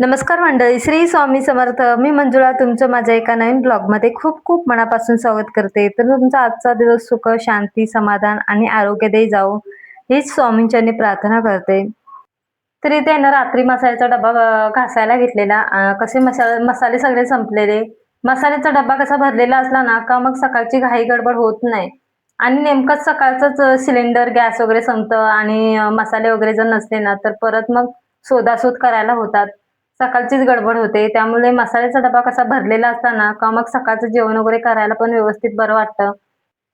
नमस्कार मंडळी, श्री स्वामी समर्थ. मी मंजुळा तुमचं माझ्या एका नवीन ब्लॉगमध्ये खूप खूप मनापासून स्वागत करते. तर तुमचा आजचा दिवस सुख, शांती, समाधान आणि आरोग्यदायी जावो हीच स्वामींचरणी प्रार्थना करते. तर इथे आहे ना रात्री मसाल्याचा डबा घासायला घेतलेला. कसे मसाले सगळे संपलेले. मसाल्याचा डब्बा कसा भरलेला असला ना का मग सकाळची घाई गडबड होत नाही. आणि नेमकंच सकाळचंच सिलेंडर, गॅस वगैरे संपतं आणि मसाले वगैरे जर नसले ना तर परत मग शोधाशोध करायला होतात. सकाळचीच गडबड होते. त्यामुळे मसाल्याचा डबा कसा भरलेला असला ना का मग सकाळचं जेवण वगैरे करायला पण व्यवस्थित बरं वाटतं.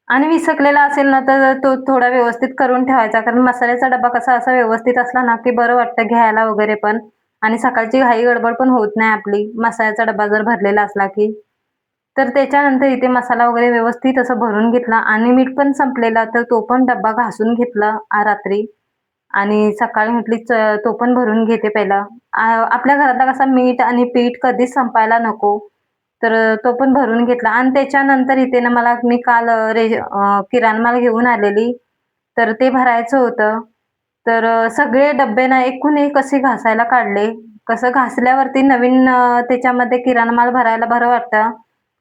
आणि विसरलेला असेल ना, तर तो थोडा व्यवस्थित करून ठेवायचा. कारण मसाल्याचा डब्बा कसा असा व्यवस्थित असला ना, की बरं वाटतं घ्यायला वगैरे पण आणि सकाळची घाई-गडबड पण होत नाही आपली, मसाल्याचा डब्बा जर भरलेला असला की. तर त्याच्यानंतर इथे मसाला वगैरे व्यवस्थित असं भरून घेतला आणि मीठ पण संपलेला, तर तो पण डब्बा घासून घेतला रात्री आणि सकाळी म्हटली तो पण भरून घेते पहिला. आपल्या घरातला कसा मीठ आणि पीठ कधीच संपायला नको. तर तो पण भरून घेतला आणि त्याच्यानंतर इथे ना मला मी काल किराणा माल घेऊन आलेली, तर ते भरायचं होतं. तर सगळे डब्बे ना एकूण एक असे घासायला काढले. कसं घासल्यावरती नवीन त्याच्यामध्ये किराणा माल भरायला बरं वाटतं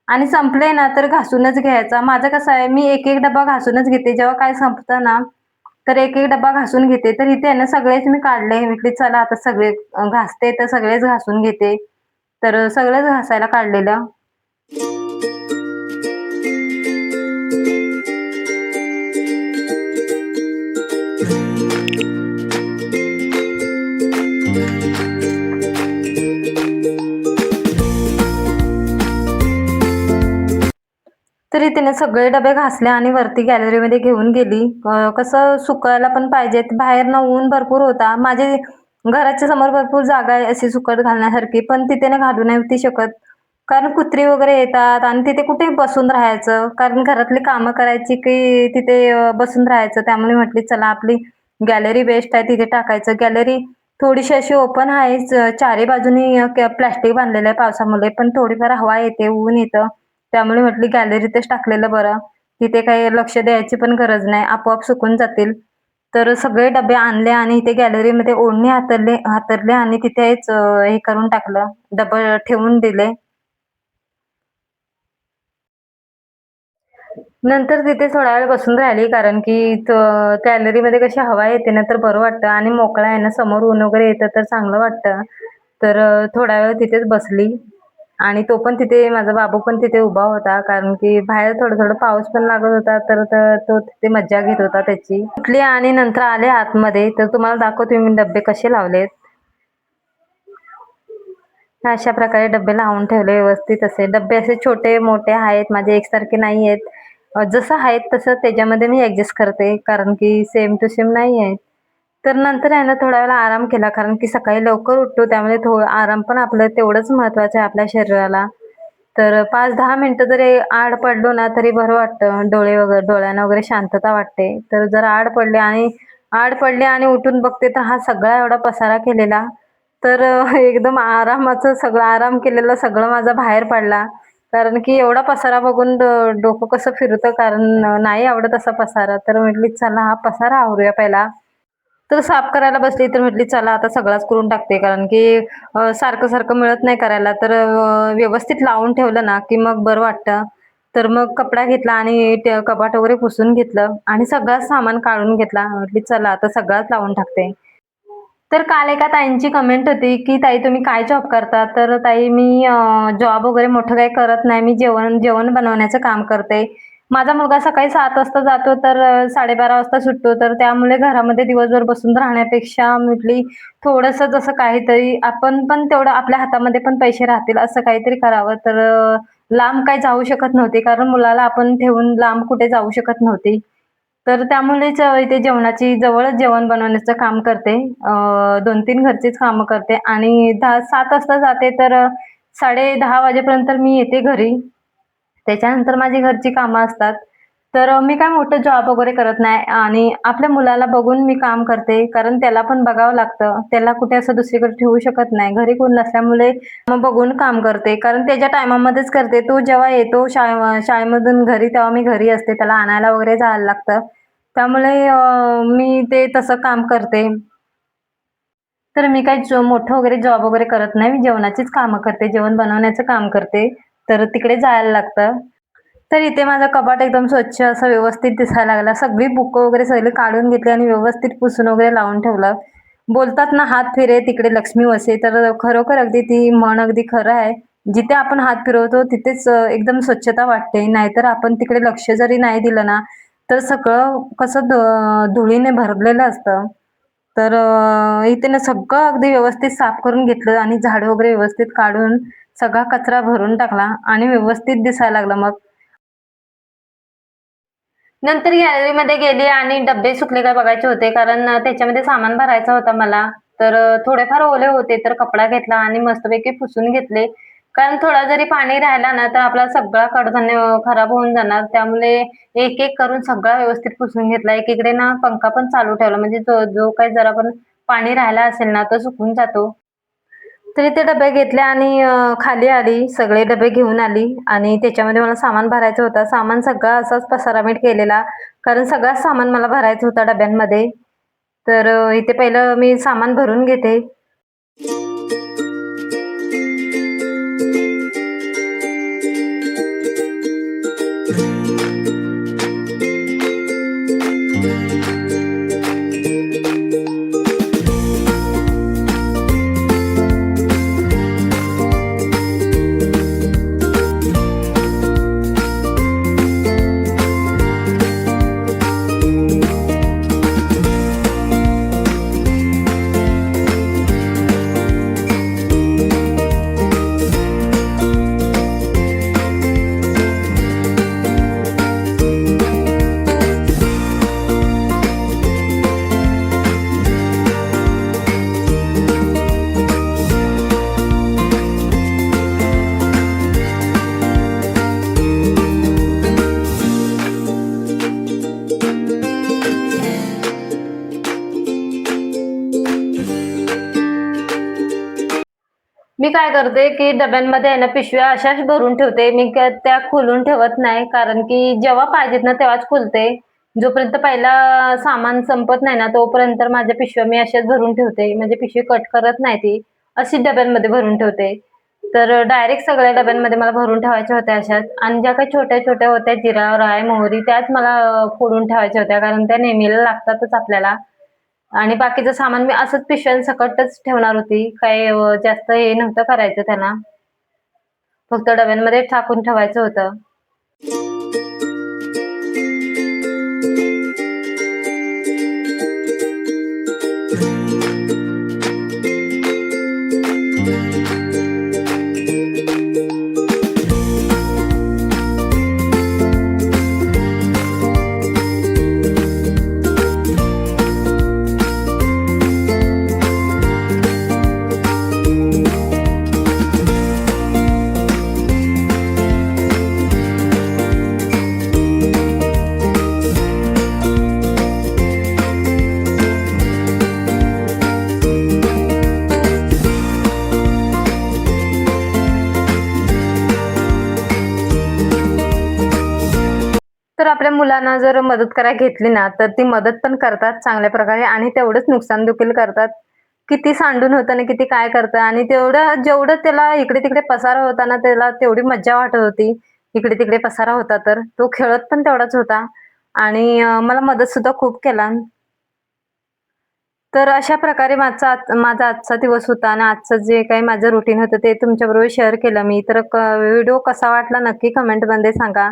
आणि संपले ना तर घासूनच घ्यायचा. माझं कसं आहे मी एक-एक डब्बा घासूनच घेते. जेव्हा काय संपतं ना, तर एक-एक डब्बा घासून घेते. तर इथे आहे ना सगळेच मी काढले. म्हटले चला आता सगळे घासते तर सगळेच घासून घेते. तर सगळंच घासायला काढलेलं. तरी तिने सगळे डबे घासले आणि वरती गॅलरीमध्ये घेऊन गेली. कसं सुकायला पण पाहिजेत. बाहेरनं ऊन भरपूर होता. माझे घराच्या समोर भरपूर जागा आहे अशी सुकत घालण्यासारखी, पण तिथे ना घालू नव्हती शकत. कारण कुत्री वगैरे येतात आणि तिथे कुठे बसून राहायचं. कारण घरातली कामं करायची की तिथे बसून राहायचं. त्यामुळे म्हटली चला आपली गॅलरी बेस्ट आहे तिथे टाकायचं. गॅलरी थोडीशी अशी ओपन आहेच. चारी बाजूनी प्लास्टिक बांधलेलं आहे पावसामुळे, पण थोडीफार हवा येते, ऊन येतं. त्यामुळे म्हटली गॅलरीतच टाकलेलं बरं. तिथे काही लक्ष द्यायची पण गरज नाही. आपोआप सुकून जातील. तर सगळे डबे आणले आणि इथे गॅलरीमध्ये ओढणी हातरले आणि तिथेच हे करून टाकलं. डबं ठेवून दिले. नंतर तिथे थोडा वेळ बसून राहिली कारण की गॅलरीमध्ये कशी हवा येते ना तर बरं वाटतं आणि मोकळा आहे ना समोर ऊन वगैरे येतं तर चांगलं वाटतं. तर थोडा वेळ तिथेच बसली आणि तो पण तिथे माझा बाबू पण तिथे उभा होता कारण की बाहेर थोडं-थोडं पाऊस पण लागत होता तर तो तिथे मज्जा घेत होता त्याची. उठली आणि नंतर आले आतमध्ये तर तुम्हाला दाखवते मी डब्बे कसे लावलेत. अशा प्रकारे डब्बे लावून ठेवले व्यवस्थित असे. डब्बे असे छोटे-मोठे आहेत, माझे एकसारखे नाही आहेत. जसं आहेत तसं त्याच्यामध्ये मी ॲडजस्ट करते, कारण की सेम टू सेम नाही आहेत. तर नंतर आहे ना थोड्या वेळा आराम केला, कारण की सकाळी लवकर उठतो त्यामुळे आराम पण आपलं तेवढंच महत्त्वाचं आहे आपल्या शरीराला. तर 5-10 मिनिटं जरी आड पडलो ना तरी बरं वाटतं. डोळ्यांना वगैरे शांतता वाटते. तर जर आड पडले आणि उठून बघते तर हा सगळा एवढा पसारा केलेला. तर एकदम आरामाचं सगळं आराम केलेलं सगळं माझा बाहेर पडला. कारण की एवढा पसारा बघून डोकं कसं फिरतं कारण नाही आवडत असा पसारा. तर म्हटली चला हा पसारा आवरूया पहिला. तर साफ करायला बसली तर म्हटली चला आता सगळाच करून टाकते. कारण की सारखं-सारखं मिळत नाही करायला. तर व्यवस्थित लावून ठेवलं ना की मग बरं वाटतं. तर मग कपडा घेतला आणि कपाट वगैरे पुसून घेतलं आणि सगळंच सामान काढून घेतला. म्हटली चला आता सगळंच लावून टाकते. तर काल एका ताईंची कमेंट होती, की "ताई तुम्ही काय जॉब करता?" तर ताई मी जॉब वगैरे मोठं काही करत नाही. मी जेवण जेवण बनवण्याचं काम करते. माझा मुलगा सकाळी 7 वाजता जातो, तर 12:30 वाजता सुटतो. तर त्यामुळे घरामध्ये दिवसभर बसून राहण्यापेक्षा म्हटली थोडंसं जसं काहीतरी आपण पण तेवढं आपल्या हातामध्ये पण पैसे राहतील असं काहीतरी करावं. तर लांब काही जाऊ शकत नव्हते, कारण मुलाला आपण ठेवून लांब कुठे जाऊ शकत नव्हती. तर त्यामुळेच इथे जवळच जेवण बनवण्याचं काम करते. 2-3 घरचीच कामं करते आणि 7 वाजता जाते तर 10:30 वाजेपर्यंत मी येते घरी. त्याच्यानंतर माझी घरची कामं असतात. तर मी काय मोठं जॉब वगैरे करत नाही आणि आपल्या मुलाला बघून मी काम करते. कारण त्याला पण बघावं लागतं. त्याला कुठे असं दुसरीकडे ठेवू शकत नाही. घरी कोण नसल्यामुळे मग बघून काम करते. कारण त्याच्या टायमामध्येच करते. तो जेव्हा येतो शाळेमधून घरी तेव्हा मी घरी असते. त्याला आणायला वगैरे जायला लागतं. त्यामुळे मी ते तसं काम करते. तर मी काही मोठं वगैरे जॉब वगैरे करत नाही. मी जेवणाचीच कामं करते. जेवण बनवण्याचं काम करते. तर तिकडे जायला लागतं. तर इथे माझं कपाट एकदम स्वच्छ असं व्यवस्थित दिसायला लागला. सगळी बुकं वगैरे सगळी काढून घेतली आणि व्यवस्थित पुसून वगैरे लावून ठेवलं. बोलतात ना, हात फिरे तिकडे लक्ष्मी वसे. तर खरोखर अगदी ती म्हण अगदी खरं आहे. जिथे आपण हात फिरवतो तिथेच एकदम स्वच्छता वाटते. नाहीतर आपण तिकडे लक्ष जरी नाही दिलं ना, तर सगळं कसं धुळीने भरलेलं असतं. तर इथे ना सगळं अगदी व्यवस्थित साफ करून घेतलं आणि झाडं वगैरे व्यवस्थित काढून सगळा कचरा भरून टाकला आणि व्यवस्थित दिसायला लागला मग. नंतर गॅलरीमध्ये गेली आणि डब्बे सुकले का बघायचे होते, कारण त्याच्यामध्ये सामान भरायचं होतं मला. तर थोडेफार ओले होते, तर कपडा घेतला आणि मस्तपैकी पुसून घेतले. कारण थोडा जरी पाणी राहिला ना, तर आपला सगळा कडधान्य खराब होऊन जाणार. त्यामुळे एक-एक करून सगळा व्यवस्थित पुसून घेतला. एकीकडे ना पंखा पण चालू ठेवला, म्हणजे जो जो काही जरा पण पाणी राहिला असेल ना, तो सुकून जातो. तरी ते डबे घेतले आणि खाली आली. सगळे डबे घेऊन आली आणि त्याच्यामध्ये मला सामान भरायचं होतं. सामान सगळा असाच पसारामीट केलेला. कारण सगळंच सामान मला भरायचं होतं डब्यांमध्ये. तर इथे पहिलं मी सामान भरून घेते. मी काय करते, की डब्यांमध्ये आहे ना पिशव्या अशाच भरून ठेवते. मी त्या खोलून ठेवत नाही. कारण की जेव्हा पाहिजेत ना तेव्हाच खोलते. जोपर्यंत पहिला सामान संपत नाही ना, तोपर्यंत माझ्या पिशव्या मी अशाच भरून ठेवते. म्हणजे पिशवी कट करत नाही ती. अशीच डब्यांमध्ये भरून ठेवते. तर डायरेक्ट सगळ्या डब्यांमध्ये मला भरून ठेवायच्या होत्या अशाच. आणि ज्या काही छोट्या-छोट्या होत्या जिरा, राई, मोहरी त्याच मला फोडून ठेवायच्या होत्या. कारण त्या नेहमीला लागतातच आपल्याला. आणि बाकीचं सामान मी असंच पिशव्यांसकटच ठेवणार होती. काही जास्त हे नव्हतं करायचं त्याला. फक्त डब्यांमध्ये टाकून ठेवायचं होतं. तर आपल्या मुलांना जर मदत करायला घेतली ना, तर ती मदत पण करतात चांगल्या प्रकारे आणि तेवढंच नुकसान देखील करतात. किती सांडून होतं आणि किती काय करतं आणि तेवढं जेवढं त्याला इकडे-तिकडे पसारा होता ना, त्याला तेवढी मज्जा वाटत होती. इकडे-तिकडे पसारा होता तर. तो खेळत पण तेवढाच होता आणि मला मदतसुद्धा खूप केला. तर अशा प्रकारे माझा आजचा दिवस होता आणि आजचं जे काही माझं रुटीन होतं ते तुमच्याबरोबर शेअर केलं मी. तर व्हिडिओ कसा वाटला नक्की कमेंटमध्ये सांगा.